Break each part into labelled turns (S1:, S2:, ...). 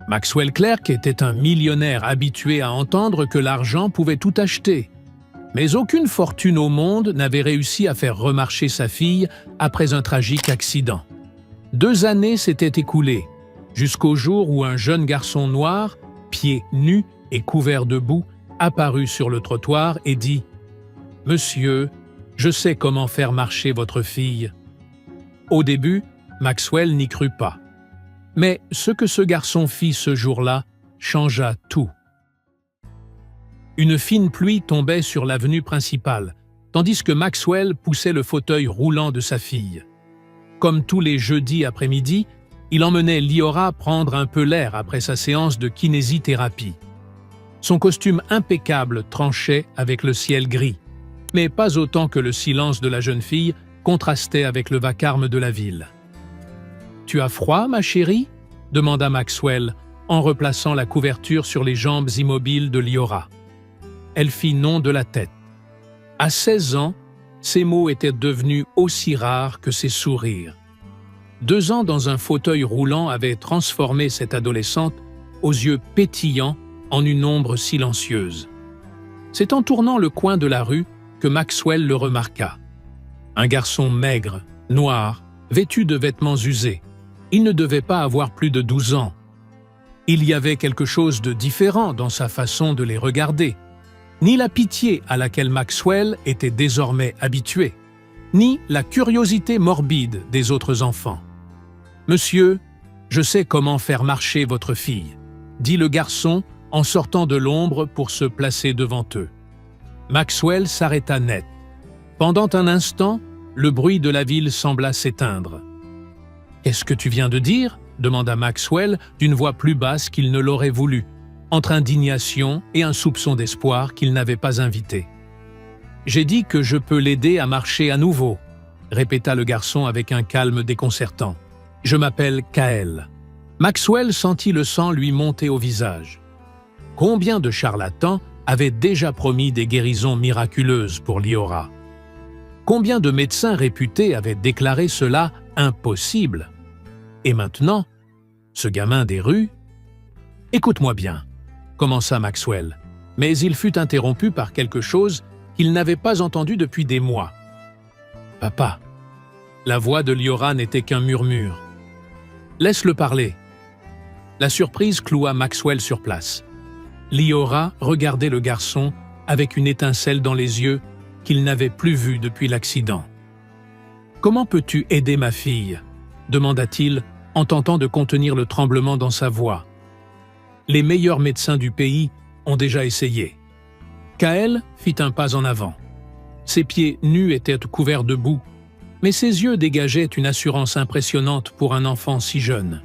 S1: Maxwell Clerk était un millionnaire habitué à entendre que l'argent pouvait tout acheter. Mais aucune fortune au monde n'avait réussi à faire remarcher sa fille après un tragique accident. 2 années s'étaient écoulées, jusqu'au jour où un jeune garçon noir, pieds nus et couvert de boue, apparut sur le trottoir et dit « Monsieur, je sais comment faire marcher votre fille. » Au début, Maxwell n'y crut pas. Mais ce que ce garçon fit ce jour-là changea tout. Une fine pluie tombait sur l'avenue principale, tandis que Maxwell poussait le fauteuil roulant de sa fille. Comme tous les jeudis après-midi, il emmenait Liora prendre un peu l'air après sa séance de kinésithérapie. Son costume impeccable tranchait avec le ciel gris, mais pas autant que le silence de la jeune fille contrastait avec le vacarme de la ville. « Tu as froid, ma chérie ?» demanda Maxwell en replaçant la couverture sur les jambes immobiles de Liora. Elle fit non de la tête. À 16 ans, ses mots étaient devenus aussi rares que ses sourires. 2 ans dans un fauteuil roulant avaient transformé cette adolescente aux yeux pétillants en une ombre silencieuse. C'est en tournant le coin de la rue que Maxwell le remarqua. Un garçon maigre, noir, vêtu de vêtements usés. Il ne devait pas avoir plus de 12 ans. Il y avait quelque chose de différent dans sa façon de les regarder. Ni la pitié à laquelle Maxwell était désormais habitué, ni la curiosité morbide des autres enfants. « Monsieur, je sais comment faire marcher votre fille », dit le garçon en sortant de l'ombre pour se placer devant eux. Maxwell s'arrêta net. Pendant un instant, le bruit de la ville sembla s'éteindre. « Qu'est-ce que tu viens de dire ?» demanda Maxwell d'une voix plus basse qu'il ne l'aurait voulu, entre indignation et un soupçon d'espoir qu'il n'avait pas invité. « J'ai dit que je peux l'aider à marcher à nouveau, » répéta le garçon avec un calme déconcertant. « Je m'appelle Kael. » Maxwell sentit le sang lui monter au visage. Combien de charlatans avaient déjà promis des guérisons miraculeuses pour Liora? Combien de médecins réputés avaient déclaré cela impossible? Et maintenant, ce gamin des rues… « Écoute-moi bien », commença Maxwell, mais il fut interrompu par quelque chose qu'il n'avait pas entendu depuis des mois. « Papa !» La voix de Liora n'était qu'un murmure. « Laisse-le parler !» La surprise cloua Maxwell sur place. Liora regardait le garçon avec une étincelle dans les yeux qu'il n'avait plus vue depuis l'accident. « Comment peux-tu aider ma fille ?» demanda-t-il en tentant de contenir le tremblement dans sa voix. Les meilleurs médecins du pays ont déjà essayé. Kael fit un pas en avant. Ses pieds nus étaient couverts de boue, mais ses yeux dégageaient une assurance impressionnante pour un enfant si jeune.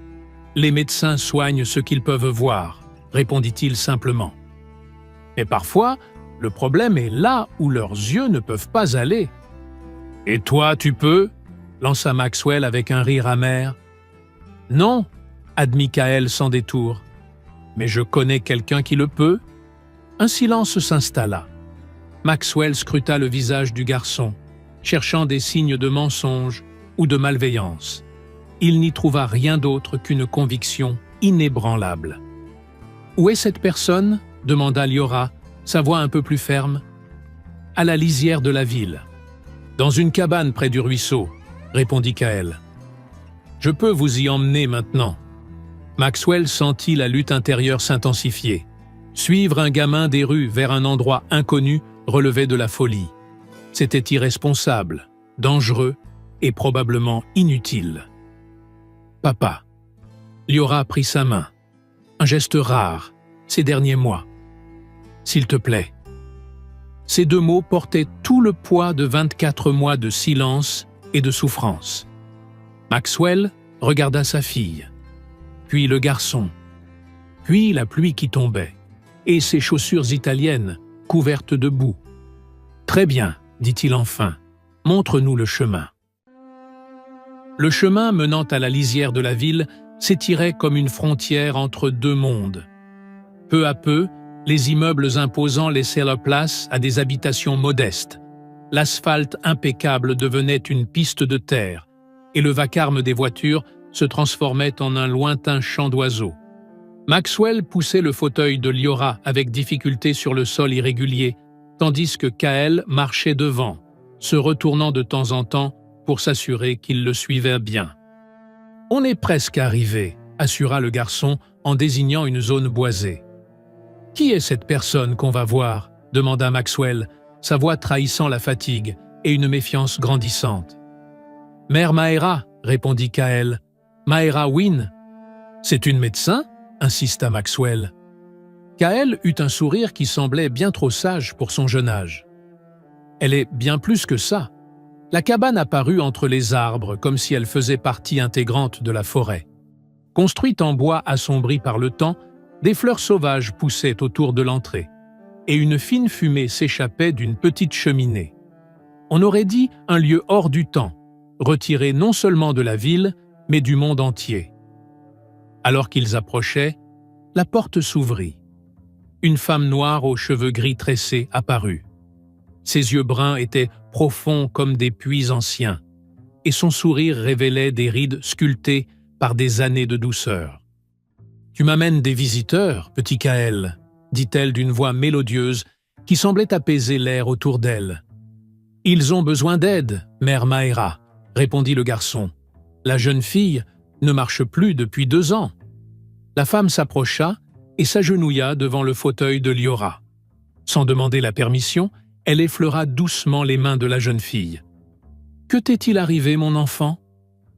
S1: « Les médecins soignent ce qu'ils peuvent voir », répondit-il simplement. « Mais parfois, le problème est là où leurs yeux ne peuvent pas aller. »« Et toi, tu peux ?» lança Maxwell avec un rire amer. « Non, » admit Kael sans détour. « Mais je connais quelqu'un qui le peut. » Un silence s'installa. Maxwell scruta le visage du garçon, cherchant des signes de mensonge ou de malveillance. Il n'y trouva rien d'autre qu'une conviction inébranlable. « Où est cette personne ?» demanda Liora, sa voix un peu plus ferme. « À la lisière de la ville. Dans une cabane près du ruisseau, » répondit Kael. « Je peux vous y emmener maintenant. » Maxwell sentit la lutte intérieure s'intensifier. Suivre un gamin des rues vers un endroit inconnu relevait de la folie. C'était irresponsable, dangereux et probablement inutile. « Papa !» Liora prit sa main. Un geste rare, ces derniers mois. « S'il te plaît. » Ces 2 mots portaient tout le poids de 24 mois de silence et de souffrance. Maxwell regarda sa fille, puis le garçon, puis la pluie qui tombait, et ses chaussures italiennes couvertes de boue. « Très bien, » dit-il enfin, « montre-nous le chemin. » Le chemin menant à la lisière de la ville s'étirait comme une frontière entre 2 mondes. Peu à peu, les immeubles imposants laissaient leur place à des habitations modestes. L'asphalte impeccable devenait une piste de terre, et le vacarme des voitures se transformait en un lointain chant d'oiseaux. Maxwell poussait le fauteuil de Liora avec difficulté sur le sol irrégulier, tandis que Kael marchait devant, se retournant de temps en temps pour s'assurer qu'il le suivait bien. « On est presque arrivé », assura le garçon en désignant une zone boisée. « Qui est cette personne qu'on va voir ?» demanda Maxwell, sa voix trahissant la fatigue et une méfiance grandissante. « Mère Maera », répondit Kael. « Maera Wynne. »« C'est une médecin ?» insista Maxwell. Kael eut un sourire qui semblait bien trop sage pour son jeune âge. « Elle est bien plus que ça. » La cabane apparut entre les arbres comme si elle faisait partie intégrante de la forêt. Construite en bois assombri par le temps, des fleurs sauvages poussaient autour de l'entrée, et une fine fumée s'échappait d'une petite cheminée. On aurait dit un lieu hors du temps, retiré non seulement de la ville, mais du monde entier. Alors qu'ils approchaient, la porte s'ouvrit. Une femme noire aux cheveux gris tressés apparut. Ses yeux bruns étaient profonds comme des puits anciens, et son sourire révélait des rides sculptées par des années de douceur. « Tu m'amènes des visiteurs, petit Kael », dit-elle d'une voix mélodieuse qui semblait apaiser l'air autour d'elle. « Ils ont besoin d'aide, mère Maera », répondit le garçon. « La jeune fille ne marche plus depuis 2 ans. » La femme s'approcha et s'agenouilla devant le fauteuil de Liora. Sans demander la permission, elle effleura doucement les mains de la jeune fille. « Que t'est-il arrivé, mon enfant ?»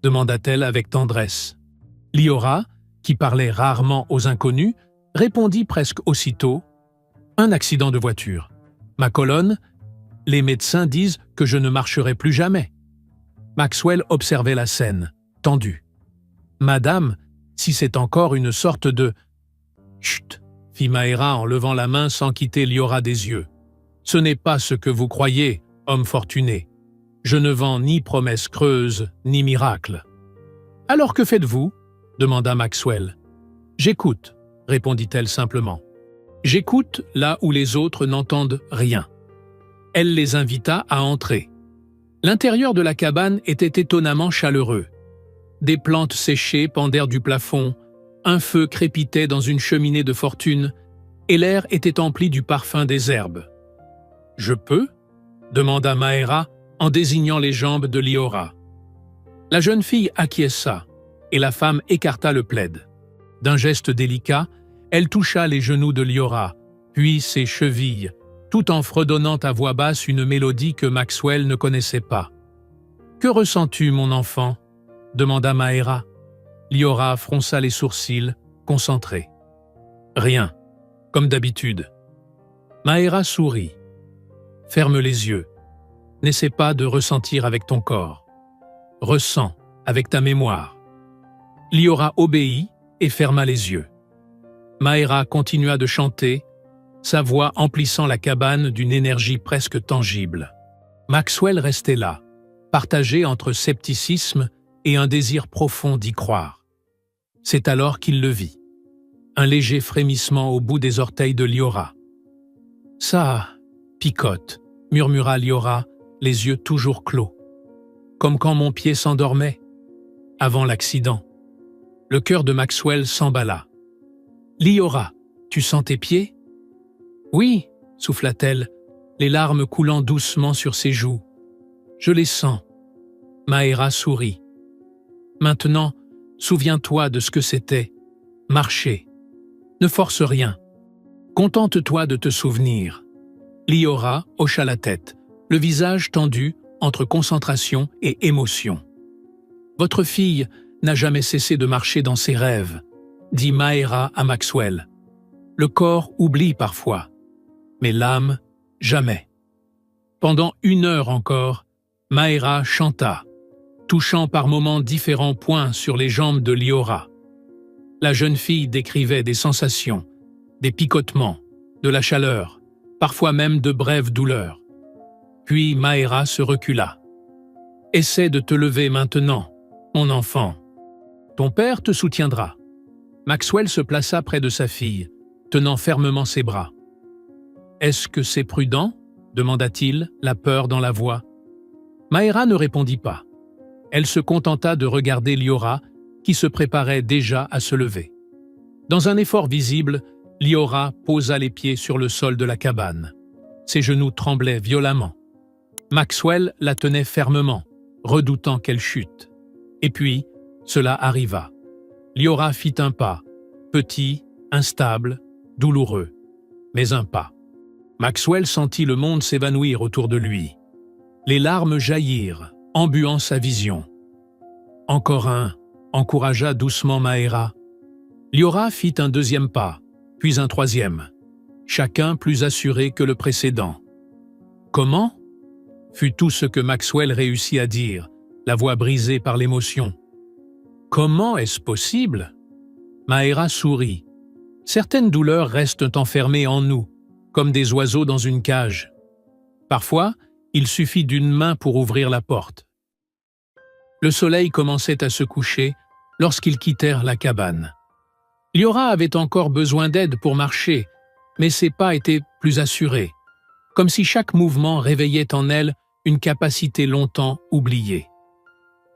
S1: demanda-t-elle avec tendresse. Liora, qui parlait rarement aux inconnus, répondit presque aussitôt « Un accident de voiture. Ma colonne, les médecins disent que je ne marcherai plus jamais. » Maxwell observait la scène, tendu. « Madame, si c'est encore une sorte de… »« Chut !» fit Maera en levant la main sans quitter Liora des yeux. « Ce n'est pas ce que vous croyez, homme fortuné. Je ne vends ni promesses creuses, ni miracles. »« Alors que faites-vous » demanda Maxwell. « J'écoute, » répondit-elle simplement. « J'écoute là où les autres n'entendent rien. » Elle les invita à entrer. L'intérieur de la cabane était étonnamment chaleureux. Des plantes séchées pendèrent du plafond, un feu crépitait dans une cheminée de fortune, et l'air était empli du parfum des herbes. « Je peux » demanda Maera en désignant les jambes de Liora. La jeune fille acquiesça, et la femme écarta le plaid. D'un geste délicat, elle toucha les genoux de Liora, puis ses chevilles, tout en fredonnant à voix basse une mélodie que Maxwell ne connaissait pas. « Que ressens-tu, mon enfant » demanda Maera. Liora fronça les sourcils, concentrée. « Rien, comme d'habitude. » Maera sourit. « Ferme les yeux. N'essaie pas de ressentir avec ton corps. Ressens avec ta mémoire. » Liora obéit et ferma les yeux. Maera continua de chanter, sa voix emplissant la cabane d'une énergie presque tangible. Maxwell restait là, partagé entre scepticisme et un désir profond d'y croire. C'est alors qu'il le vit. Un léger frémissement au bout des orteils de Liora. « Ça picote », murmura Liora, les yeux toujours clos. « Comme quand mon pied s'endormait, avant l'accident. » Le cœur de Maxwell s'emballa. « Liora, tu sens tes pieds ?»« Oui, » souffla-t-elle, les larmes coulant doucement sur ses joues. « Je les sens. » Maera sourit. « Maintenant, souviens-toi de ce que c'était. Marcher. Ne force rien. Contente-toi de te souvenir. » Liora hocha la tête, le visage tendu entre concentration et émotion. « Votre fille n'a jamais cessé de marcher dans ses rêves, » dit Maera à Maxwell. « Le corps oublie parfois, mais l'âme, jamais. » Pendant 1 heure encore, Maera chanta, touchant par moments différents points sur les jambes de Liora. La jeune fille décrivait des sensations, des picotements, de la chaleur, parfois même de brèves douleurs. Puis Maera se recula. « Essaie de te lever maintenant, mon enfant. Ton père te soutiendra. » Maxwell se plaça près de sa fille, tenant fermement ses bras. « Est-ce que c'est prudent ?» demanda-t-il, la peur dans la voix. Maera ne répondit pas. Elle se contenta de regarder Liora, qui se préparait déjà à se lever. Dans un effort visible, Liora posa les pieds sur le sol de la cabane. Ses genoux tremblaient violemment. Maxwell la tenait fermement, redoutant qu'elle chute. Et puis, cela arriva. Liora fit un pas, petit, instable, douloureux, mais un pas. Maxwell sentit le monde s'évanouir autour de lui. Les larmes jaillirent, embuant sa vision. Encore un, encouragea doucement Mahera. Liora fit un deuxième pas, puis un troisième, chacun plus assuré que le précédent. « Comment ?» fut tout ce que Maxwell réussit à dire, la voix brisée par l'émotion. « Comment est-ce possible ?» Mahera sourit. « Certaines douleurs restent enfermées en nous, comme des oiseaux dans une cage. Parfois, il suffit d'une main pour ouvrir la porte. » Le soleil commençait à se coucher lorsqu'ils quittèrent la cabane. Liora avait encore besoin d'aide pour marcher, mais ses pas étaient plus assurés, comme si chaque mouvement réveillait en elle une capacité longtemps oubliée.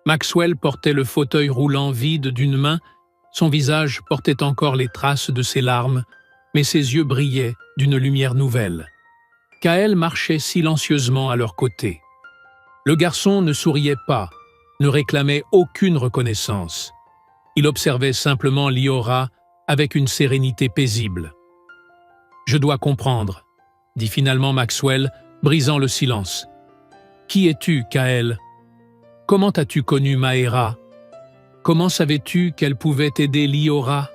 S1: Maxwell portait le fauteuil roulant vide d'une main, son visage portait encore les traces de ses larmes, mais ses yeux brillaient d'une lumière nouvelle. Kaël marchait silencieusement à leur côté. Le garçon ne souriait pas, ne réclamait aucune reconnaissance. Il observait simplement Liora avec une sérénité paisible. « Je dois comprendre », dit finalement Maxwell, brisant le silence. « Qui es-tu, Kaël? Comment as-tu connu Mahera? Comment savais-tu qu'elle pouvait aider Liora ?»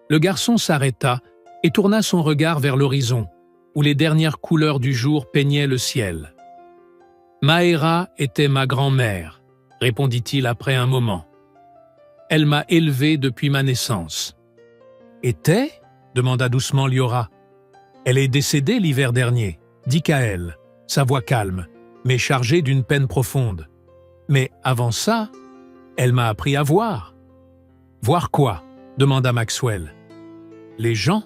S1: Le garçon s'arrêta et tourna son regard vers l'horizon, où les dernières couleurs du jour peignaient le ciel. « Mahera était ma grand-mère », répondit-il après un moment. « Elle m'a élevé depuis ma naissance. » « Était » demanda doucement Liora. « Elle est décédée l'hiver dernier, dit Kaël, sa voix calme, mais chargée d'une peine profonde. Mais avant ça, elle m'a appris à voir. »« Voir quoi ?» demanda Maxwell. « Les gens,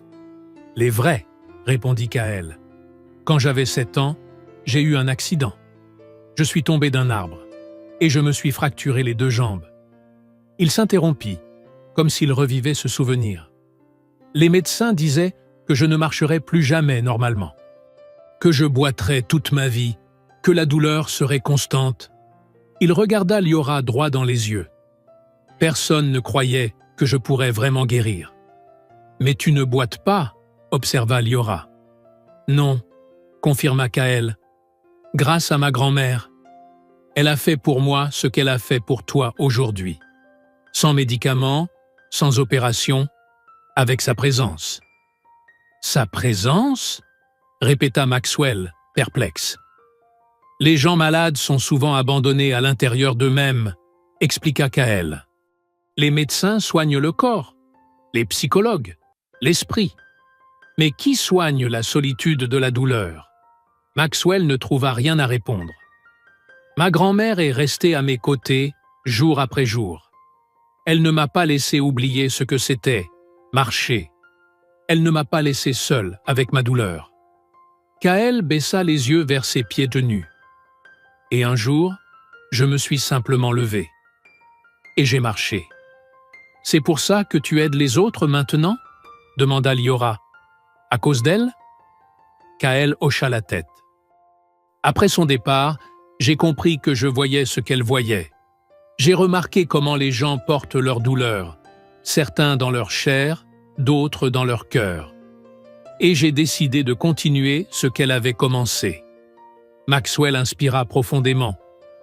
S1: les vrais, » répondit Kaël. « Quand j'avais 7 ans, j'ai eu un accident. Je suis tombé d'un arbre, et je me suis fracturé les 2 jambes. » Il s'interrompit, comme s'il revivait ce souvenir. Les médecins disaient que je ne marcherais plus jamais normalement, que je boiterais toute ma vie, que la douleur serait constante. Il regarda Liora droit dans les yeux. Personne ne croyait que je pourrais vraiment guérir. « Mais tu ne boites pas » observa Liora. « Non » confirma Kaël. « Grâce à ma grand-mère. Elle a fait pour moi ce qu'elle a fait pour toi aujourd'hui. Sans médicaments, sans opération, avec sa présence. »« Sa présence ?» répéta Maxwell, perplexe. « Les gens malades sont souvent abandonnés à l'intérieur d'eux-mêmes, expliqua Kaël. Les médecins soignent le corps, les psychologues, l'esprit. Mais qui soigne la solitude de la douleur ? Maxwell ne trouva rien à répondre. Ma grand-mère est restée à mes côtés, jour après jour. Elle ne m'a pas laissé oublier ce que c'était, marcher. Elle ne m'a pas laissé seul avec ma douleur. » Kaël baissa les yeux vers ses pieds nus. « Et un jour, je me suis simplement levé. Et j'ai marché. »« C'est pour ça que tu aides les autres maintenant ?» demanda Liora. « À cause d'elle ?» Kaël hocha la tête. « Après son départ, j'ai compris que je voyais ce qu'elle voyait. J'ai remarqué comment les gens portent leur douleur, certains dans leur chair, d'autres dans leur cœur. Et j'ai décidé de continuer ce qu'elle avait commencé. » Maxwell inspira profondément,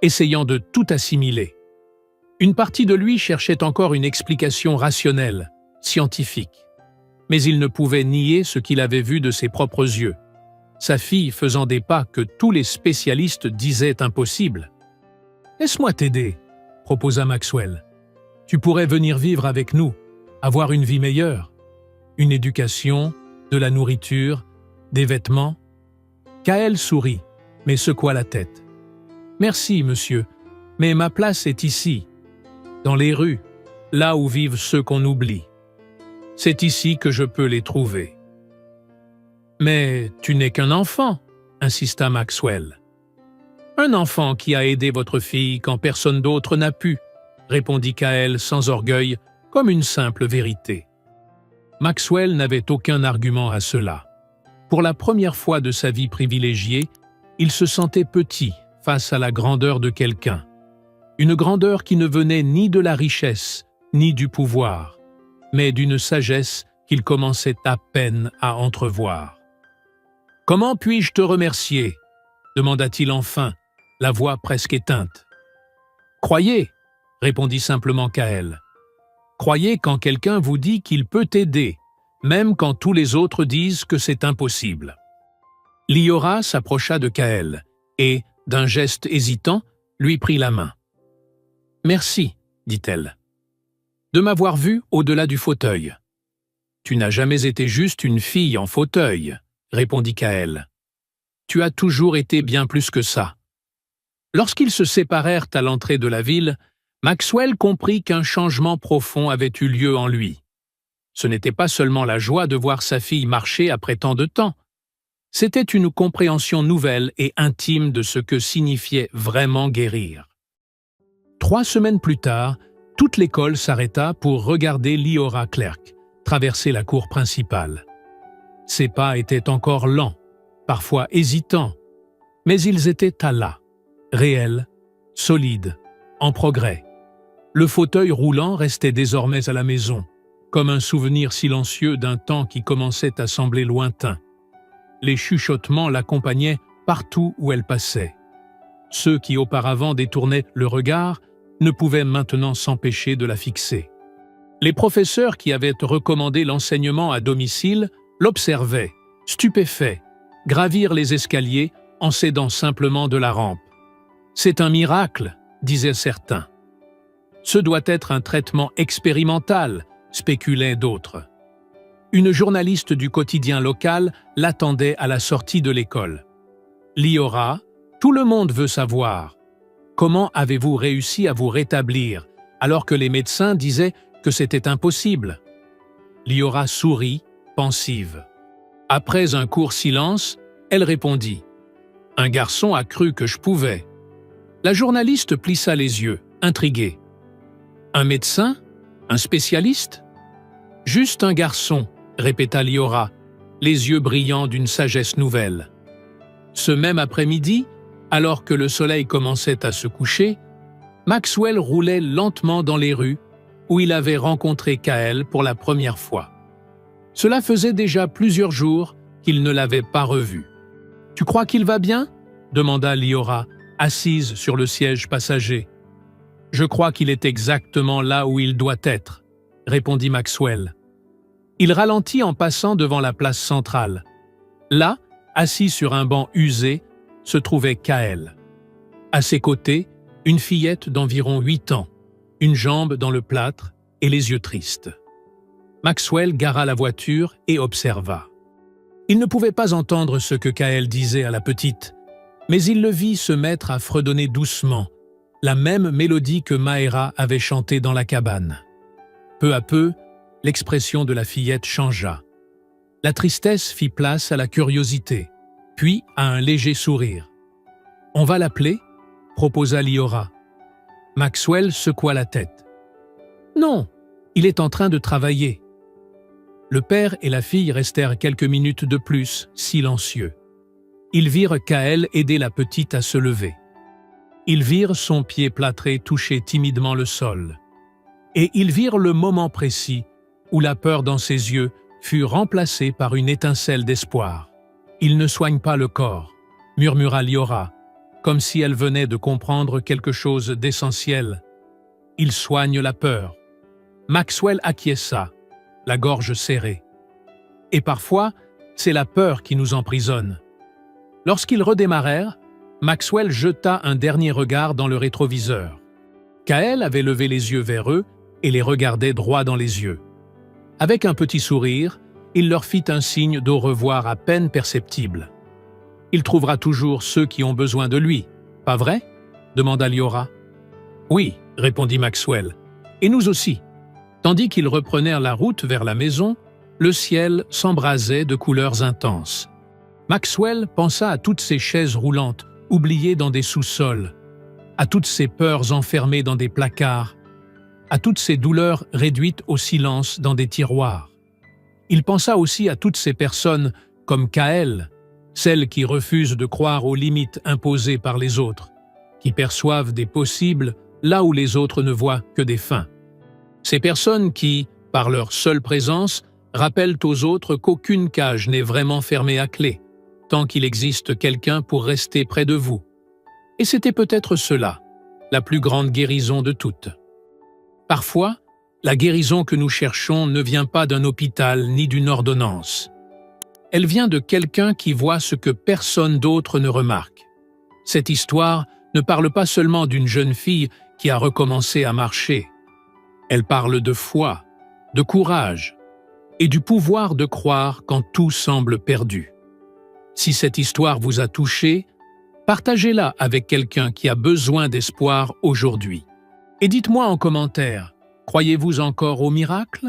S1: essayant de tout assimiler. Une partie de lui cherchait encore une explication rationnelle, scientifique. Mais il ne pouvait nier ce qu'il avait vu de ses propres yeux, sa fille faisant des pas que tous les spécialistes disaient impossibles. « Laisse-moi t'aider », proposa Maxwell. « Tu pourrais venir vivre avec nous, avoir une vie meilleure, une éducation, de la nourriture, des vêtements. » Kaël sourit, mais secoua la tête. « Merci, monsieur, mais ma place est ici, dans les rues, là où vivent ceux qu'on oublie. C'est ici que je peux les trouver. »« Mais tu n'es qu'un enfant, » insista Maxwell. « Un enfant qui a aidé votre fille quand personne d'autre n'a pu, » répondit Kaël sans orgueil, comme une simple vérité. Maxwell n'avait aucun argument à cela. Pour la première fois de sa vie privilégiée, il se sentait petit face à la grandeur de quelqu'un. Une grandeur qui ne venait ni de la richesse, ni du pouvoir, mais d'une sagesse qu'il commençait à peine à entrevoir. « Comment puis-je te remercier ?» demanda-t-il enfin, la voix presque éteinte. « Croyez, » répondit simplement Kaël. « Croyez quand quelqu'un vous dit qu'il peut aider, même quand tous les autres disent que c'est impossible. » Liora s'approcha de Kaël et, d'un geste hésitant, lui prit la main. « Merci, » dit-elle, « de m'avoir vu au-delà du fauteuil. »« Tu n'as jamais été juste une fille en fauteuil, » répondit Kaël. « Tu as toujours été bien plus que ça. » Lorsqu'ils se séparèrent à l'entrée de la ville, Maxwell comprit qu'un changement profond avait eu lieu en lui. Ce n'était pas seulement la joie de voir sa fille marcher après tant de temps. C'était une compréhension nouvelle et intime de ce que signifiait vraiment guérir. 3 semaines plus tard, toute l'école s'arrêta pour regarder Liora Clerc traverser la cour principale. Ses pas étaient encore lents, parfois hésitants, mais ils étaient là, réels, solides, en progrès. Le fauteuil roulant restait désormais à la maison, comme un souvenir silencieux d'un temps qui commençait à sembler lointain. Les chuchotements l'accompagnaient partout où elle passait. Ceux qui auparavant détournaient le regard ne pouvaient maintenant s'empêcher de la fixer. Les professeurs qui avaient recommandé l'enseignement à domicile l'observaient, stupéfaits, gravir les escaliers en s'aidant simplement de la rampe. « C'est un miracle », disaient certains. « Ce doit être un traitement expérimental », spéculaient d'autres. Une journaliste du quotidien local l'attendait à la sortie de l'école. « Liora, tout le monde veut savoir. Comment avez-vous réussi à vous rétablir alors que les médecins disaient que c'était impossible ?» Liora sourit, pensive. Après un court silence, elle répondit « Un garçon a cru que je pouvais. » La journaliste plissa les yeux, intriguée. « Un médecin? Un spécialiste ?»« Juste un garçon, » répéta Liora, les yeux brillants d'une sagesse nouvelle. Ce même après-midi, alors que le soleil commençait à se coucher, Maxwell roulait lentement dans les rues où il avait rencontré Kaël pour la première fois. Cela faisait déjà plusieurs jours qu'il ne l'avait pas revu. « Tu crois qu'il va bien ?» demanda Liora, assise sur le siège passager. « Je crois qu'il est exactement là où il doit être, » répondit Maxwell. Il ralentit en passant devant la place centrale. Là, assis sur un banc usé, se trouvait Kaël. À ses côtés, une fillette d'environ 8 ans, une jambe dans le plâtre et les yeux tristes. Maxwell gara la voiture et observa. Il ne pouvait pas entendre ce que Kaël disait à la petite, mais il le vit se mettre à fredonner doucement, la même mélodie que Maëra avait chantée dans la cabane. Peu à peu, l'expression de la fillette changea. La tristesse fit place à la curiosité, puis à un léger sourire. « On va l'appeler ?» proposa Liora. Maxwell secoua la tête. « Non, il est en train de travailler. » Le père et la fille restèrent quelques minutes de plus, silencieux. Ils virent Kaël aider la petite à se lever. Ils virent son pied plâtré toucher timidement le sol. Et ils virent le moment précis où la peur dans ses yeux fut remplacée par une étincelle d'espoir. « Il ne soigne pas le corps », murmura Liora, comme si elle venait de comprendre quelque chose d'essentiel. « Il soigne la peur. » Maxwell acquiesça, la gorge serrée. Et parfois, c'est la peur qui nous emprisonne. Lorsqu'ils redémarrèrent, Maxwell jeta un dernier regard dans le rétroviseur. Kaël avait levé les yeux vers eux et les regardait droit dans les yeux. Avec un petit sourire, il leur fit un signe d'au revoir à peine perceptible. « Il trouvera toujours ceux qui ont besoin de lui, pas vrai ?» demanda Liora. « Oui, » répondit Maxwell, « et nous aussi. » Tandis qu'ils reprenèrent la route vers la maison, le ciel s'embrasait de couleurs intenses. Maxwell pensa à toutes ces chaises roulantes, oubliées dans des sous-sols, à toutes ces peurs enfermées dans des placards, à toutes ces douleurs réduites au silence dans des tiroirs. Il pensa aussi à toutes ces personnes comme Kaël, celles qui refusent de croire aux limites imposées par les autres, qui perçoivent des possibles là où les autres ne voient que des fins. Ces personnes qui, par leur seule présence, rappellent aux autres qu'aucune cage n'est vraiment fermée à clé, tant qu'il existe quelqu'un pour rester près de vous. Et c'était peut-être cela, la plus grande guérison de toutes. Parfois, la guérison que nous cherchons ne vient pas d'un hôpital ni d'une ordonnance. Elle vient de quelqu'un qui voit ce que personne d'autre ne remarque. Cette histoire ne parle pas seulement d'une jeune fille qui a recommencé à marcher. Elle parle de foi, de courage et du pouvoir de croire quand tout semble perdu. Si cette histoire vous a touché, partagez-la avec quelqu'un qui a besoin d'espoir aujourd'hui. Et dites-moi en commentaire, croyez-vous encore au miracle ?